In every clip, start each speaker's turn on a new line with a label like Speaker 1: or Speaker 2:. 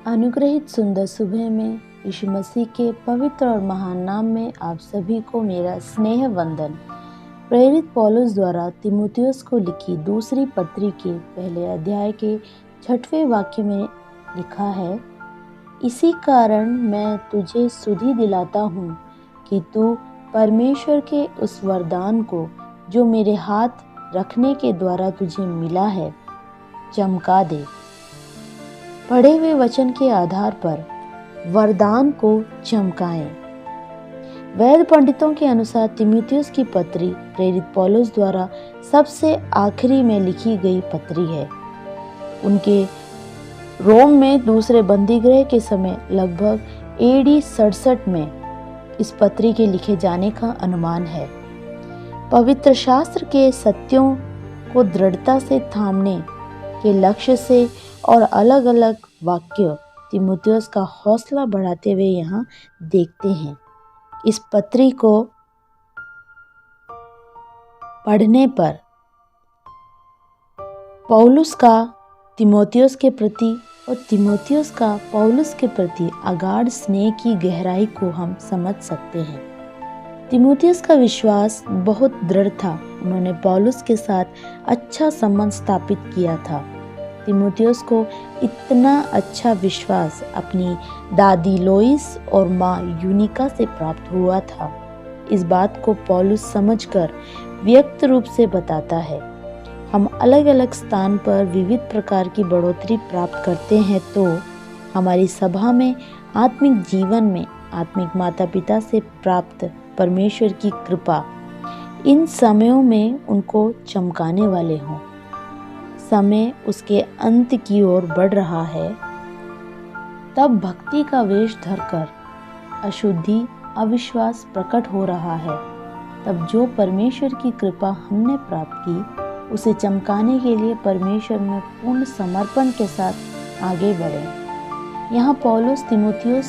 Speaker 1: अनुग्रहित सुंदर सुबह में यीशु मसीह के पवित्र और महान नाम में आप सभी को मेरा स्नेह वंदन। प्रेरित पौलुस द्वारा तीमुथियुस को लिखी दूसरी पत्री के पहले अध्याय के 6वें वाक्य में लिखा है, इसी कारण मैं तुझे सुधि दिलाता हूँ कि तू परमेश्वर के उस वरदान को जो मेरे हाथ रखने के द्वारा तुझे मिला है चमका दे। पढ़े हुए वचन के आधार पर वरदान को चमकाएं। वेद पंडितों के अनुसार तीमुथियुस की पत्री प्रेरित पौलुस द्वारा सबसे आखिरी में लिखी गई पत्री है। उनके रोम में दूसरे बंदीगृह के समय लगभग AD 67 में इस पत्री के लिखे जाने का अनुमान है। पवित्र शास्त्र के सत्यों को दृढ़ता से थामने के लक्ष्य से और अलग अलग वाक्य तीमुथियुस का हौसला बढ़ाते हुए यहाँ देखते हैं। इस पत्री को पढ़ने पर पौलुस का तीमुथियुस के प्रति और तीमुथियुस का पौलुस के प्रति अगाध स्नेह की गहराई को हम समझ सकते हैं। तीमुथियुस का विश्वास बहुत दृढ़ था। उन्होंने पौलुस के साथ अच्छा संबंध स्थापित किया था। तीमुथियुस को इतना अच्छा विश्वास अपनी दादी लोइस और माँ यूनिका से प्राप्त हुआ था। इस बात को पौलुस समझकर व्यक्त रूप से बताता है। हम अलग अलग स्थान पर विविध प्रकार की बढ़ोतरी प्राप्त करते हैं तो हमारी सभा में, आत्मिक जीवन में, आत्मिक माता पिता से प्राप्त परमेश्वर की कृपा इन समयों में उनको चमकाने वाले हों। समय उसके अंत की ओर बढ़ रहा है, तब भक्ति का वेश धरकर अशुद्धि, अविश्वास प्रकट हो रहा है। तब जो परमेश्वर की कृपा हमने प्राप्त की उसे चमकाने के लिए परमेश्वर में पूर्ण समर्पण के साथ आगे बढ़े। यहाँ पौलुस तीमुथियुस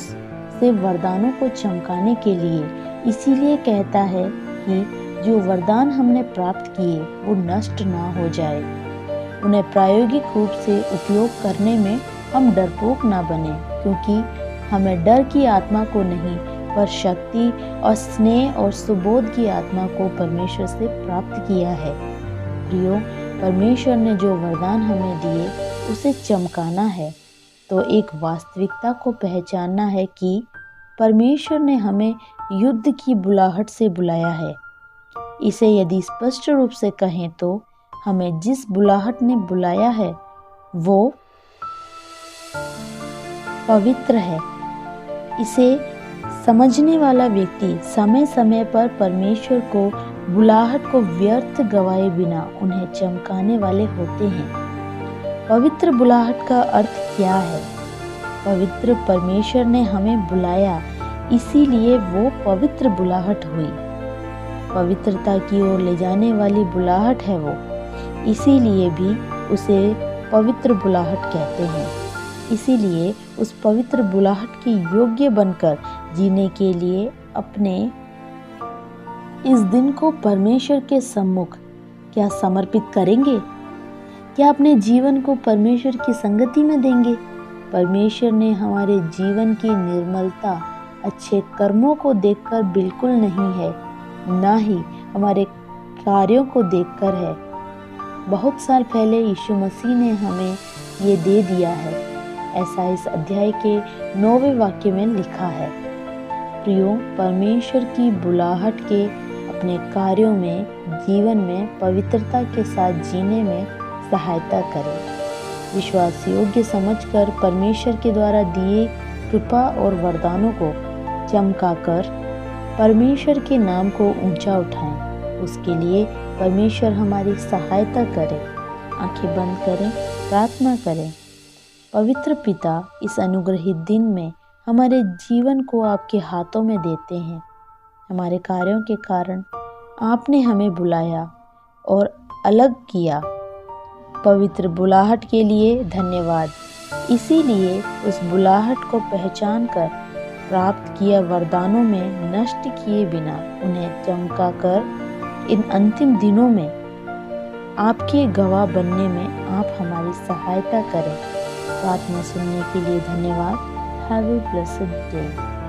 Speaker 1: से वरदानों को चमकाने के लिए इसीलिए कहता है कि जो वरदान हमने प्राप्त किए वो नष्ट ना हो जाए। उन्हें प्रायोगिक रूप से उपयोग करने में हम डरपोक ना बने, क्योंकि हमें डर की आत्मा को नहीं पर शक्ति और स्नेह और सुबोध की आत्मा को परमेश्वर से प्राप्त किया है। प्रियो, परमेश्वर ने जो वरदान हमें दिए उसे चमकाना है तो एक वास्तविकता को पहचानना है कि परमेश्वर ने हमें युद्ध की बुलाहट से बुलाया है। इसे यदि स्पष्ट रूप से कहें तो हमें जिस बुलाहट ने बुलाया है वो पवित्र है। इसे समझने वाला व्यक्ति समय समय पर परमेश्वर को बुलाहट को व्यर्थ गवाए बिना उन्हें चमकाने वाले होते हैं। पवित्र बुलाहट का अर्थ क्या है? पवित्र परमेश्वर ने हमें बुलाया, इसीलिए वो पवित्र बुलाहट हुई। पवित्रता की ओर ले जाने वाली बुलाहट है वो, इसीलिए भी उसे पवित्र बुलाहट कहते हैं। इसीलिए उस पवित्र बुलाहट के योग्य बनकर जीने के लिए अपने इस दिन को परमेश्वर के सम्मुख क्या समर्पित करेंगे? क्या अपने जीवन को परमेश्वर की संगति में देंगे? परमेश्वर ने हमारे जीवन की निर्मलता अच्छे कर्मों को देखकर बिल्कुल नहीं है, ना ही हमारे कार्यों को देखकर है। बहुत साल पहले यीशु मसीह ने हमें ये दे दिया है, ऐसा इस अध्याय के 9वें वाक्य में लिखा है। प्रियो, परमेश्वर की बुलाहट के अपने कार्यों में, जीवन में पवित्रता के साथ जीने में सहायता करें। विश्वास योग्य समझकर परमेश्वर के द्वारा दिए कृपा और वरदानों को चमकाकर परमेश्वर के नाम को ऊंचा उठाएं। उसके लिए परमेश्वर हमारी सहायता करे। आंखें बंद करें, प्रार्थना करें। पवित्र पिता, इस अनुग्रहित दिन में हमारे जीवन को आपके हाथों में देते हैं। हमारे कार्यों के कारण आपने हमें बुलाया और अलग किया। पवित्र बुलाहट के लिए धन्यवाद। इसीलिए उस बुलाहट को पहचान कर प्राप्त किया वरदानों में नष्ट किए बिना उन्हें चमकाकर इन अंतिम दिनों में आपके गवाह बनने में आप हमारी सहायता करें। प्रार्थना सुनने के लिए धन्यवाद। Have a blessed day.